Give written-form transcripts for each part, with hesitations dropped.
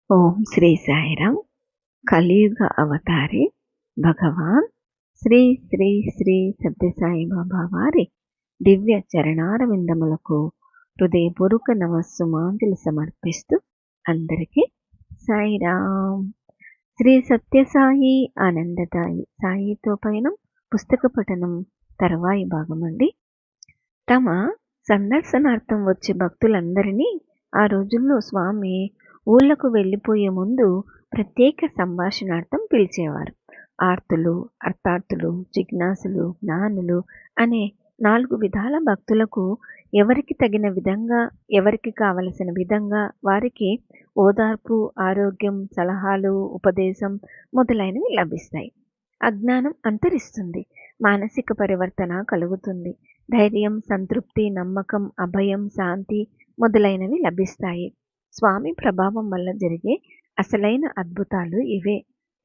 ఓం శ్రీ సాయిరామ్. కలియుగ అవతారి భగవాన్ శ్రీ శ్రీ శ్రీ సత్యసాయి బాబా వారి దివ్య చరణారవిందములకు హృదయపూర్వక నమస్సుమాంజలి సమర్పిస్తూ అందరికీ సాయిరామ్. శ్రీ సత్యసాయి ఆనందదాయి సాయితో పయనం పుస్తక పఠనం తర్వాయి భాగమండి. తమ సందర్శనార్థం వచ్చే భక్తులందరినీ ఆ రోజుల్లో స్వామి ఊళ్ళకు వెళ్ళిపోయే ముందు ప్రత్యేక సంభాషణార్థం పిలిచేవారు. ఆర్తులు, అర్థార్థులు, జిజ్ఞాసులు, జ్ఞానులు అనే 4 విధాల భక్తులకు ఎవరికి తగిన విధంగా, ఎవరికి కావలసిన విధంగా వారికి ఓదార్పు, ఆరోగ్యం, సలహాలు, ఉపదేశం మొదలైనవి లభిస్తాయి. అజ్ఞానం అంతరిస్తుంది. మానసిక పరివర్తన కలుగుతుంది. ధైర్యం, సంతృప్తి, నమ్మకం, అభయం, శాంతి మొదలైనవి లభిస్తాయి. స్వామి ప్రభావం వల్ల జరిగే అసలైన అద్భుతాలు ఇవే.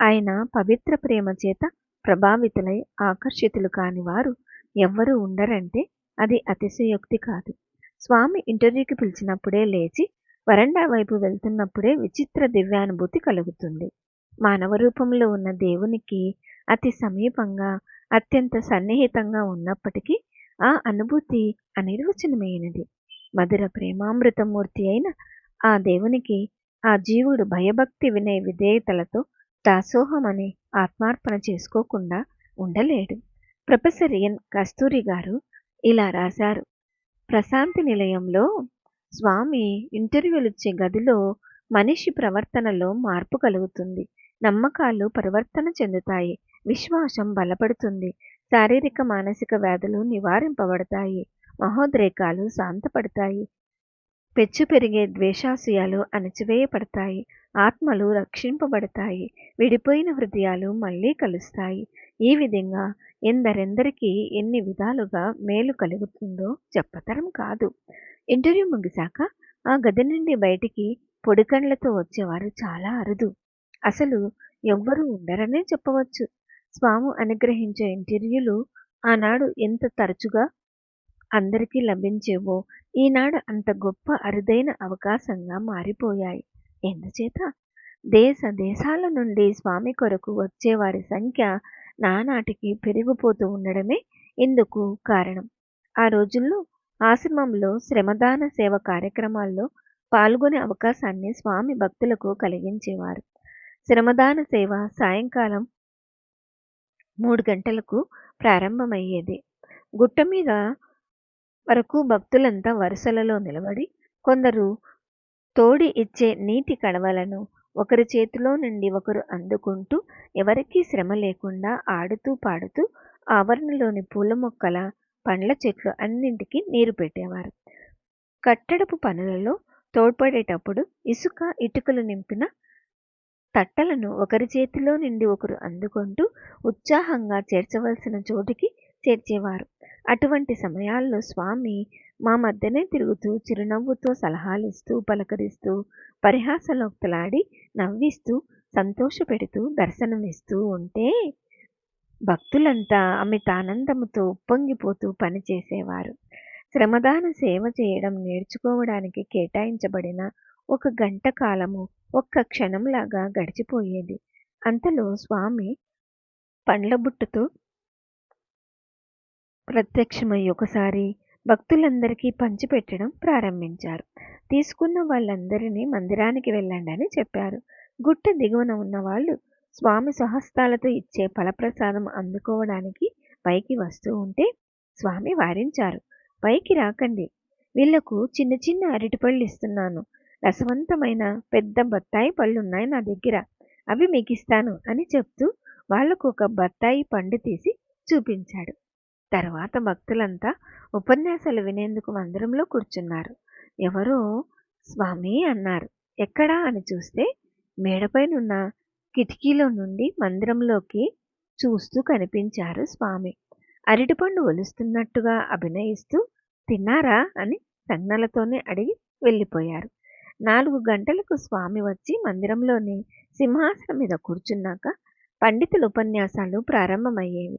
ఆయన పవిత్ర ప్రేమ చేత ప్రభావితులై ఆకర్షితులు కాని వారు ఎవ్వరూ ఉండరంటే అది అతిశయోక్తి కాదు. స్వామి ఇంటర్వ్యూకి పిలిచినప్పుడే లేచి వరండా వైపు వెళ్తున్నప్పుడే విచిత్ర దివ్యానుభూతి కలుగుతుంది. మానవ రూపంలో ఉన్న దేవునికి అతి సమీపంగా, అత్యంత సన్నిహితంగా ఉన్నప్పటికీ ఆ అనుభూతి అనిర్వచనమైనది. మధుర ప్రేమామృతమూర్తి అయిన ఆ దేవునికి ఆ జీవుడు భయభక్తి వినయ విధేయతలతో దాసోహమని ఆత్మార్పణ చేసుకోకుండా ఉండలేడు. ప్రొఫెసర్ ఎన్ కస్తూరి గారు ఇలా రాశారు. ప్రశాంతి నిలయంలో స్వామి ఇంటర్వ్యూలిచ్చే గదిలో మనిషి ప్రవర్తనలో మార్పు కలుగుతుంది. నమ్మకాలు పరివర్తన చెందుతాయి. విశ్వాసం బలపడుతుంది. శారీరక మానసిక వ్యాధులు నివారింపబడతాయి. మహోద్రేకాలు శాంతపడతాయి. పెచ్చు పెరిగే ద్వేషాశయాలు అణచివేయబడతాయి. ఆత్మలు రక్షింపబడతాయి. విడిపోయిన హృదయాలు మళ్ళీ కలుస్తాయి. ఈ విధంగా ఎందరెందరికీ ఎన్ని విధాలుగా మేలు కలుగుతుందో చెప్పతరం కాదు. ఇంటర్వ్యూ ముగిశాక ఆ గది నుండి బయటికి పొడికండ్లతో వచ్చేవారు చాలా అరుదు. అసలు ఎవ్వరూ ఉండరనే చెప్పవచ్చు. స్వామి అనుగ్రహించే ఇంటర్వ్యూలు ఆనాడు ఎంత తరచుగా అందరికీ లభించేవో ఈనాడు అంత గొప్ప అరుదైన అవకాశంగా మారిపోయాయి. ఎందుచేత దేశ దేశాల నుండి స్వామి కొరకు వచ్చేవారి సంఖ్య నానాటికి పెరిగిపోతూ ఉండడమే ఇందుకు కారణం. ఆ రోజుల్లో ఆశ్రమంలో శ్రమదాన సేవ కార్యక్రమాల్లో పాల్గొనే అవకాశాన్ని స్వామి భక్తులకు కలిగించేవారు. శ్రమదాన సేవ సాయంకాలం 3 గంటలకు ప్రారంభమయ్యేది. గుట్ట మీద వరకు భక్తులంతా వరుసలలో నిలబడి కొందరు తోడి ఇచ్చే నీటి కడవలను ఒకరి చేతిలో నుండి ఒకరు అందుకుంటూ ఎవరికీ శ్రమ లేకుండా ఆడుతూ పాడుతూ ఆవరణలోని పూల మొక్కల, పండ్ల చెట్లు అన్నింటికీ నీరు పెట్టేవారు. కట్టడపు పనులలో తోడ్పడేటప్పుడు ఇసుక, ఇటుకలు నింపిన తట్టలను ఒకరి చేతిలో నుండి ఒకరు అందుకుంటూ ఉత్సాహంగా చేర్చవలసిన చోటికి చేర్చేవారు. అటువంటి సమయాల్లో స్వామి మా మధ్యనే తిరుగుతూ చిరునవ్వుతో సలహాలిస్తూ, పలకరిస్తూ, పరిహాసలోక్తులాడి నవ్విస్తూ, సంతోషపెడుతూ దర్శనమిస్తూ ఉంటే భక్తులంతా అమితానందముతో ఉప్పొంగిపోతూ పనిచేసేవారు. శ్రమదాన సేవ చేయడం నేర్చుకోవడానికి కేటాయించబడిన 1 గంట కాలము ఒక్క క్షణంలాగా గడిచిపోయేది. అంతలో స్వామి పండ్ల బుట్టతో ప్రత్యక్షమై ఒకసారి భక్తులందరికీ పంచిపెట్టడం ప్రారంభించారు. తీసుకున్న వాళ్ళందరినీ మందిరానికి వెళ్ళండి అని చెప్పారు. గుట్ట దిగువన ఉన్న వాళ్ళు స్వామి స్వహస్తాలతో ఇచ్చే ఫలప్రసాదం అందుకోవడానికి పైకి వస్తూ ఉంటే స్వామి వారించారు. పైకి రాకండి. వీళ్లకు చిన్న చిన్న అరటిపళ్ళు ఇస్తున్నాను. రసవంతమైన పెద్ద బత్తాయి పళ్ళున్నాయి నా దగ్గర. అవి మీకిస్తాను అని చెప్తూ వాళ్లకు ఒక బత్తాయి పండు తీసి చూపించాడు. తర్వాత భక్తులంతా ఉపన్యాసాలు వినేందుకు మందిరంలో కూర్చున్నారు. ఎవరో స్వామి అన్నారు. ఎక్కడా అని చూస్తే మేడపైనున్న కిటికీలో నుండి మందిరంలోకి చూస్తూ కనిపించారు స్వామి. అరటిపండు ఒలుస్తున్నట్టుగా అభినయిస్తూ తిన్నారా అని సంజ్ఞలతోనే అడిగి వెళ్ళిపోయారు. 4 గంటలకు స్వామి వచ్చి మందిరంలోని సింహాసనం మీద కూర్చున్నాక పండితుల ఉపన్యాసాలు ప్రారంభమయ్యేవి.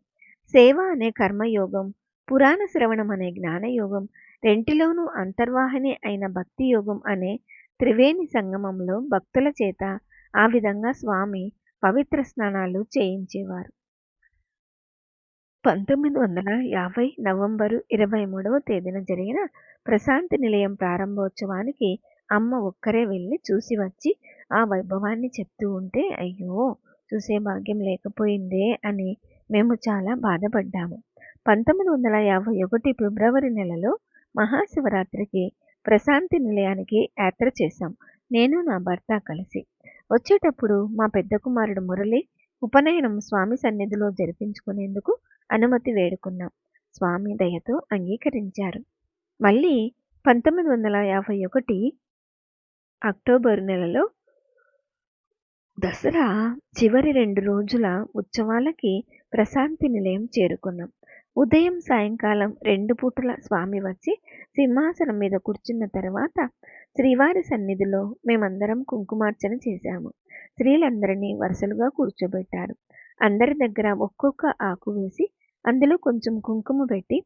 సేవ అనే కర్మయోగం, పురాణ శ్రవణం అనే జ్ఞానయోగం, రెంటిలోనూ అంతర్వాహిని అయిన భక్తి యోగం అనే త్రివేణి సంగమంలో భక్తుల చేత ఆ విధంగా స్వామి పవిత్ర స్నానాలు చేయించేవారు. 1950 నవంబరు 23వ తేదీన జరిగిన ప్రశాంతి నిలయం ప్రారంభోత్సవానికి అమ్మ ఒక్కరే వెళ్ళి చూసి వచ్చి ఆ వైభవాన్ని చెప్తూ ఉంటే, అయ్యో! చూసే భాగ్యం లేకపోయిందే అని మేము చాలా బాధపడ్డాము. 1951 ఫిబ్రవరి నెలలో మహాశివరాత్రికి ప్రశాంతి నిలయానికి యాత్ర చేశాం. నేను నా భర్త కలిసి. వచ్చేటప్పుడు మా పెద్ద కుమారుడు మురళి ఉపనయనం స్వామి సన్నిధిలో జరిపించుకునేందుకు అనుమతి వేడుకున్నాం. స్వామి దయతో అంగీకరించారు. మళ్ళీ 1951 అక్టోబరు నెలలో దసరా చివరి 2 రోజుల ఉత్సవాలకి ప్రశాంతి నిలయం చేరుకున్నాం. ఉదయం సాయంకాలం 2 పూటల స్వామి వచ్చి సింహాసనం మీద కూర్చున్న తర్వాత శ్రీవారి సన్నిధిలో మేమందరం కుంకుమార్చన చేశాము. స్త్రీలందరినీ వరుసలుగా కూర్చోబెట్టారు. అందరి దగ్గర ఒక్కొక్క ఆకు వేసి అందులో కొంచెం కుంకుమ పెట్టి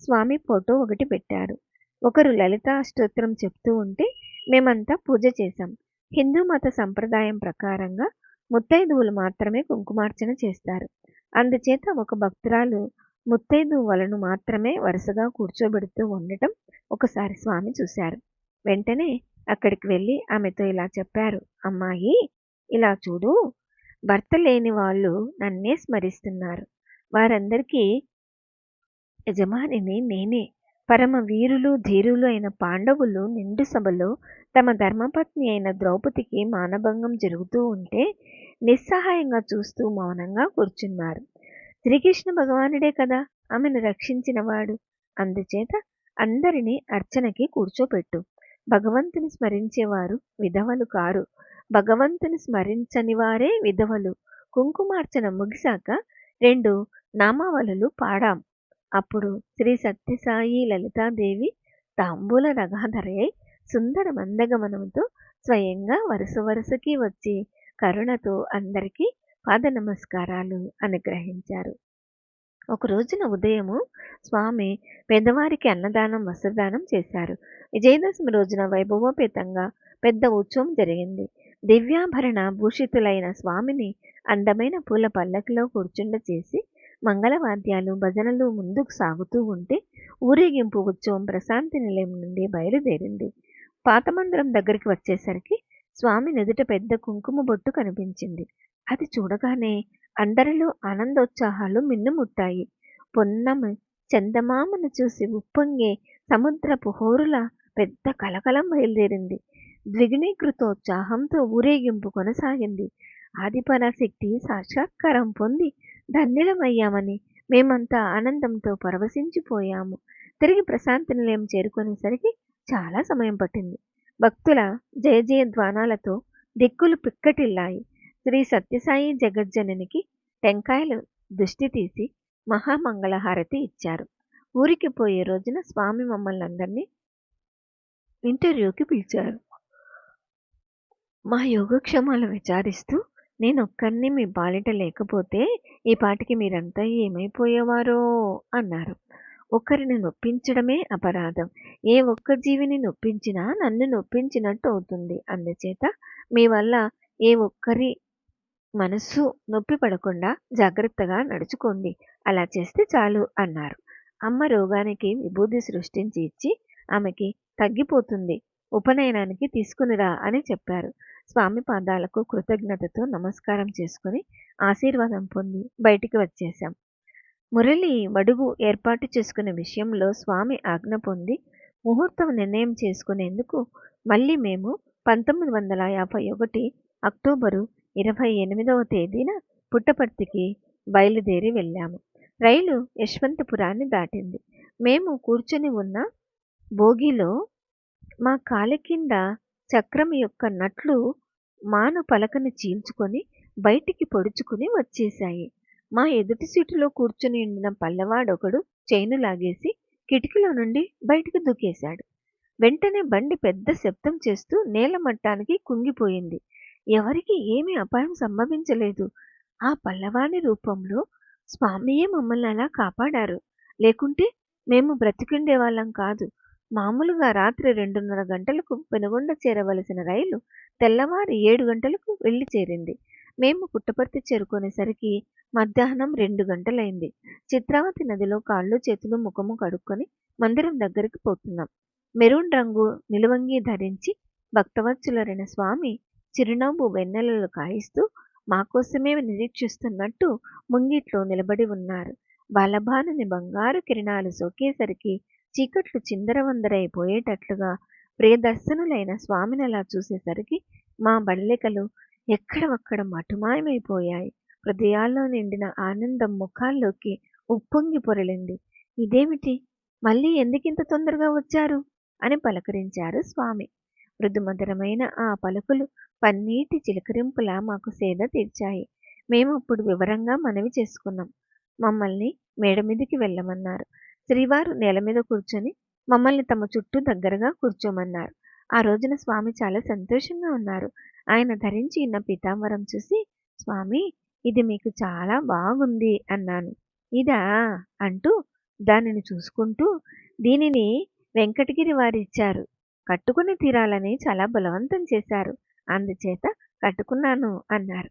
స్వామి ఫోటో ఒకటి పెట్టారు. ఒకరు లలితా అష్టోత్తరం చెప్తూ ఉంటే మేమంతా పూజ చేశాం. హిందూ మత సంప్రదాయం ప్రకారంగా ముత్తైదువులు మాత్రమే కుంకుమార్చన చేస్తారు. అందుచేత ఒక భక్తురాలు ముత్తైదువులను మాత్రమే వరుసగా కూర్చోబెడుతూ ఉండటం ఒకసారి స్వామి చూశారు. వెంటనే అక్కడికి వెళ్ళి ఆమెతో ఇలా చెప్పారు, అమ్మాయి ఇలా చూడు, భర్త లేని వాళ్ళు నన్నే స్మరిస్తున్నారు. వారందరికీ యజమానిని నేనే. పరమ వీరులు ధీరులు అయిన పాండవులు నిండు సభలో తమ ధర్మపత్ని అయిన ద్రౌపదికి మానభంగం జరుగుతూ ఉంటే నిస్సహాయంగా చూస్తూ మౌనంగా కూర్చున్నారు. శ్రీకృష్ణ భగవానుడే కదా ఆమెను రక్షించినవాడు. అందుచేత అందరినీ అర్చనకి కూర్చోపెట్టు. భగవంతుని స్మరించేవారు విధవలు కారు. భగవంతుని స్మరించని వారే విధవలు. కుంకుమార్చన ముగిశాక 2 నామావళులు పాడాం. అప్పుడు శ్రీ సత్యసాయి లలితాదేవి తాంబూల రగాధరయై సుందర మందగమనంతో స్వయంగా వరుస వరుసకి వచ్చి కరుణతో అందరికీ పాద నమస్కారాలు అనుగ్రహించారు. ఒక రోజున ఉదయము స్వామి పేదవారికి అన్నదానం వస్త్రదానం చేశారు. విజయదశమి రోజున వైభవోపేతంగా పెద్ద ఉత్సవం జరిగింది. దివ్యాభరణ భూషితులైన స్వామిని అందమైన పూల పల్లకిలో కూర్చుండ చేసి మంగళవాద్యాలు భజనలు ముందుకు సాగుతూ ఉంటే ఊరేగింపు ఉత్సవం ప్రశాంతి నిలయం నుండి బయలుదేరింది. పాత మందిరం దగ్గరికి వచ్చేసరికి స్వామి నుదుట పెద్ద కుంకుమ బొట్టు కనిపించింది. అది చూడగానే అందరిలో ఆనందోత్సాహాలు మిన్నుముట్టాయి. పొన్నమి చందమామను చూసి ఉప్పొంగే సముద్రపు హోరుల పెద్ద కలకలం బయలుదేరింది. ద్విగుణీకృతోత్సాహంతో ఊరేగింపు కొనసాగింది. ఆదిపరాశక్తి సాక్షాత్కారం పొంది ధన్యులమయ్యామని మేమంతా ఆనందంతో పరవశించిపోయాము. తిరిగి ప్రశాంతి నిలయం చేరుకునేసరికి చాలా సమయం పట్టింది. భక్తుల జయ జయ ధ్వానాలతో దిక్కులు పిక్కటిల్లాయి. శ్రీ సత్యసాయి జగజ్జననికి టెంకాయలు దుష్టి తీసి మహామంగళహారతి ఇచ్చారు. ఊరికి పోయే రోజున స్వామి మమ్మల్ని అందరినీ ఇంటర్వ్యూకి పిలిచారు. మా యోగక్షేమాలు విచారిస్తూ నేనొక్కరిని మీ పాలిట లేకపోతే ఈ పాటికి మీరంతా ఏమైపోయేవారో అన్నారు. ఒకరిని నొప్పించడమే అపరాధం. ఏ ఒక్క జీవిని నొప్పించినా నన్ను నొప్పించినట్టు అవుతుంది. అందుచేత మీ వల్ల ఏ ఒక్కరి మనస్సు నొప్పి పడకుండా జాగ్రత్తగా నడుచుకోండి. అలా చేస్తే చాలు అన్నారు. అమ్మ రోగానికి విభూది సృష్టించి ఇచ్చి ఆమెకి తగ్గిపోతుంది, ఉపనయనానికి తీసుకునిరా అని చెప్పారు. స్వామి పాదాలకు కృతజ్ఞతతో నమస్కారం చేసుకుని ఆశీర్వాదం పొంది బయటికి వచ్చేశాం. మురళి మడుగు ఏర్పాటు చేసుకునే విషయంలో స్వామి ఆజ్ఞ పొంది ముహూర్తం నిర్ణయం చేసుకునేందుకు మళ్ళీ మేము 1951 అక్టోబరు 28వ తేదీన పుట్టపర్తికి బయలుదేరి వెళ్ళాము. రైలు యశ్వంతపురాన్ని దాటింది. మేము కూర్చొని ఉన్న బోగిలో మా కాలి కింద చక్రం యొక్క నట్లు మాను పలకని చీల్చుకొని బయటికి పొడుచుకుని వచ్చేశాయి. మా ఎదుటి సీటులో కూర్చుని ఉండిన పల్లెవాడొకడు చైను లాగేసి కిటికీలో నుండి బయటికి దూకేశాడు. వెంటనే బండి పెద్ద శబ్దం చేస్తూ నేల మట్టానికి కుంగిపోయింది. ఎవరికి ఏమీ అపాయం సంభవించలేదు. ఆ పల్లవాని రూపంలో స్వామియే మమ్మల్ని అలా కాపాడారు. లేకుంటే మేము బ్రతికుండే వాళ్ళం కాదు. మామూలుగా రాత్రి 2:30 గంటలకు పెనుగొండ చేరవలసిన రైలు తెల్లవారి 7 గంటలకు వెళ్లి చేరింది. మేము పుట్టపర్తి చేరుకునేసరికి మధ్యాహ్నం 2 గంటలైంది. చిత్రావతి నదిలో కాళ్ళు చేతులు ముఖము కడుక్కొని మందిరం దగ్గరికి పోతున్నాం. మెరూన్ రంగు నిలువంగి ధరించి భక్తవత్సలుడైన స్వామి చిరునవ్వు వెన్నెలలు కాయిస్తూ మాకోసమే నిరీక్షిస్తున్నట్టు ముంగిట్లో నిలబడి ఉన్నారు. బాలభానుని బంగారు కిరణాలు సోకేసరికి చీకట్లు చిందరవందరైపోయేటట్లుగా ప్రియదర్శనులైన స్వామినలా చూసేసరికి మా బళ్ళికలు ఎక్కడవక్కడ మటుమాయమైపోయాయి. హృదయాల్లో నిండిన ఆనందం ముఖాల్లోకి ఉప్పొంగి పొరలింది. ఇదేమిటి, మళ్ళీ ఎందుకింత తొందరగా వచ్చారు అని పలకరించారు స్వామి. మృదుమధురమైన ఆ పలుకులు పన్నీటి చిలకరింపులా మాకు సేద తీర్చాయి. మేము అప్పుడు వివరంగా మనవి చేసుకున్నాం. మమ్మల్ని మేడ మీదికి వెళ్ళమన్నారు. శ్రీవారు నేల మీద కూర్చొని మమ్మల్ని తమ చుట్టూ దగ్గరగా కూర్చోమన్నారు. ఆ రోజున స్వామి చాలా సంతోషంగా ఉన్నారు. ఆయన ధరించి ఉన్న పీతాంబరం చూసి, స్వామి, ఇది మీకు చాలా బాగుంది అన్నాను. ఇదా అంటూ దానిని చూసుకుంటూ, దీనిని వెంకటగిరి వారిచ్చారు. కట్టుకుని తీరాలని చాలా బలవంతం చేశారు. అందుచేత కట్టుకున్నాను అన్నారు.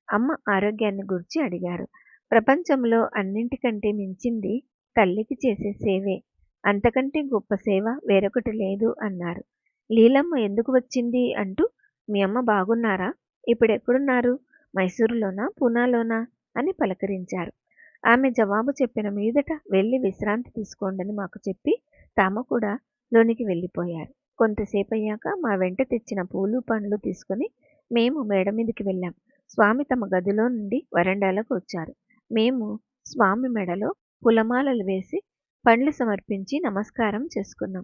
అమ్మ ఆరోగ్యాన్ని గురించి అడిగారు. ప్రపంచంలో అన్నింటికంటే మించింది తల్లికి చేసే సేవే. అంతకంటే గొప్ప సేవ వేరొకటి లేదు అన్నారు. లీలమ్మ ఎందుకు వచ్చింది అంటూ, మీ అమ్మ బాగున్నారా? ఇప్పుడెక్కడున్నారు? మైసూరులోనా, పూనాలోనా అని పలకరించారు. ఆమె జవాబు చెప్పిన మీదట వెళ్ళి విశ్రాంతి తీసుకోండని మాకు చెప్పి తాము కూడా లోనికి వెళ్ళిపోయారు. కొంతసేపయ్యాక మా వెంట తెచ్చిన పూలు పండ్లు తీసుకుని మేము మేడ మీదికి వెళ్ళాం. స్వామి తమ గదిలో నుండి వరండాలకు వచ్చారు. మేము స్వామి మెడలో పులమాలలు వేసి పండ్లు సమర్పించి నమస్కారం చేసుకున్నాం.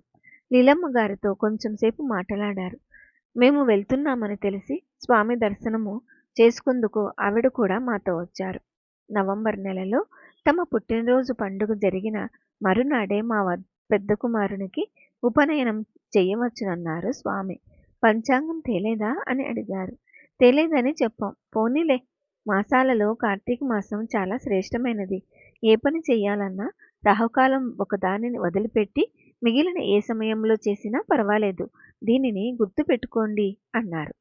లీలమ్మ గారితో కొంచెం సేపు మాట్లాడారు. మేము వెళ్తున్నామని తెలిసి స్వామి దర్శనము చేసుకుందుకు ఆవిడ కూడా మాతో వచ్చారు. నవంబర్ నెలలో తమ పుట్టినరోజు పండుగ జరిగిన మరునాడే మా పెద్ద కుమారునికి ఉపనయనం చెయ్యవచ్చునన్నారు స్వామి. పంచాంగం తేలేదా అని అడిగారు. తేలేదని చెప్పాం. పోనీలే, మాసాలలో కార్తీక మాసం చాలా శ్రేష్టమైనది. ఏ పని చెయ్యాలన్నా రాహుకాలం ఒకదానిని వదిలిపెట్టి మిగిలిన ఏ సమయంలో చేసినా పర్వాలేదు. దీనిని గుర్తు పెట్టుకోండి అన్నారు.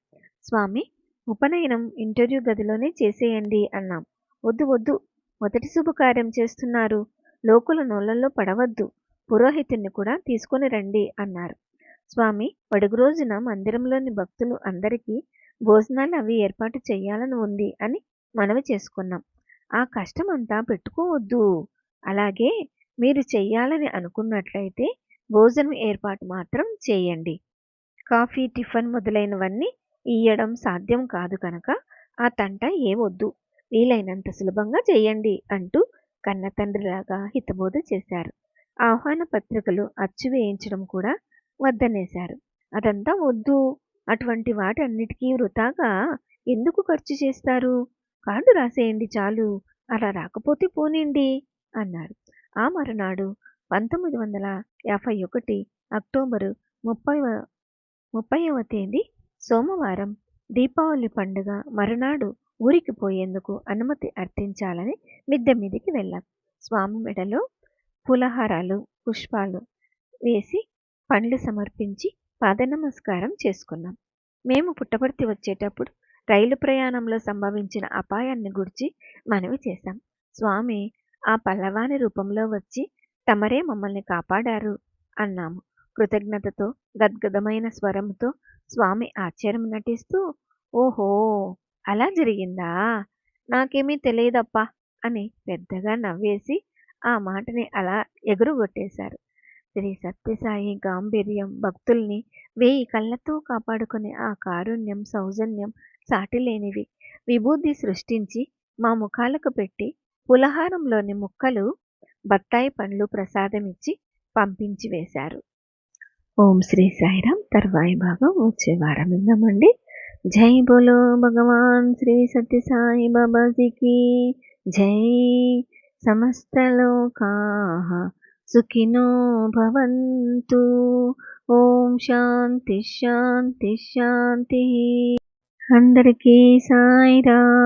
స్వామి, ఉపనయనం ఇంటర్వ్యూ గదిలోనే చేసేయండి అన్నాం. వద్దు వద్దు, మొదటి శుభకార్యం చేస్తున్నారు. లోకుల నోళ్లలో పడవద్దు. పురోహితుణ్ణి కూడా తీసుకొని రండి అన్నారు. స్వామి, పడుగు రోజున మందిరంలోని భక్తులు అందరికీ భోజనాలు అవి ఏర్పాటు చెయ్యాలని ఉంది అని మనవి చేసుకున్నాం. ఆ కష్టమంతా పెట్టుకోవద్దు. అలాగే మీరు చెయ్యాలని అనుకున్నట్లయితే భోజనం ఏర్పాటు మాత్రం చేయండి. కాఫీ, టిఫిన్ మొదలైనవన్నీ ఇయ్యడం సాధ్యం కాదు కనుక ఆ తంట ఏ వద్దు. వీలైనంత సులభంగా చేయండి అంటూ కన్న తండ్రిలాగా హితబోధ చేశారు. ఆహ్వాన పత్రికలు అచ్చు వేయించడం కూడా వద్దనేశారు. అదంతా వద్దు. అటువంటి వాటన్నిటికీ వృథాగా ఎందుకు ఖర్చు చేస్తారు? కార్డు రాసేయండి చాలు. అలా రాకపోతే పోనీండి అన్నారు. ఆ మరునాడు 1951 అక్టోబరు 30వ తేదీ సోమవారం దీపావళి పండుగ మరునాడు ఊరికి పోయేందుకు అనుమతి అర్థించాలని మిద్దె మీదికి వెళ్ళాం. స్వామి మెడలో పులహారాలు, పుష్పాలు వేసి పండ్లు సమర్పించి పాదనమస్కారం చేసుకున్నాం. మేము పుట్టపర్తి వచ్చేటప్పుడు రైలు ప్రయాణంలో సంభవించిన అపాయాన్ని గురించి మనవి చేశాం. స్వామి ఆ పల్లవాని రూపంలో వచ్చి తమరే మమ్మల్ని కాపాడారు అన్నాము. కృతజ్ఞతతో గద్గదమైన స్వరంతో స్వామి ఆశ్చర్యం నటిస్తూ, ఓహో, అలా జరిగిందా, నాకేమీ తెలియదప్పా అని పెద్దగా నవ్వేసి ఆ మాటని అలా ఎగురుగొట్టేశారు. శ్రీ సత్యసాయి గాంభీర్యం, భక్తుల్ని 1000 కళ్ళతో కాపాడుకునే ఆ కారుణ్యం, సౌజన్యం సాటిలేనివి. విభూతి సృష్టించి మా ముఖాలకు పెట్టి పులహారంలోని ముక్కలు బత్తాయి పండ్లు ప్రసాదమిచ్చి పంపించి వేశారు. ఓం శ్రీ సాయిరామ్. తర్వాయి భాగం వచ్చే వారం విందామండి. జై బోలో భగవాన్ శ్రీ సత్యసాయి బాబాజీకి జై. సమస్త లోకాః సుఖినో భవంతు. ఓం శాంతి శాంతి శాంతి. అందరికీ సాయిరామ్.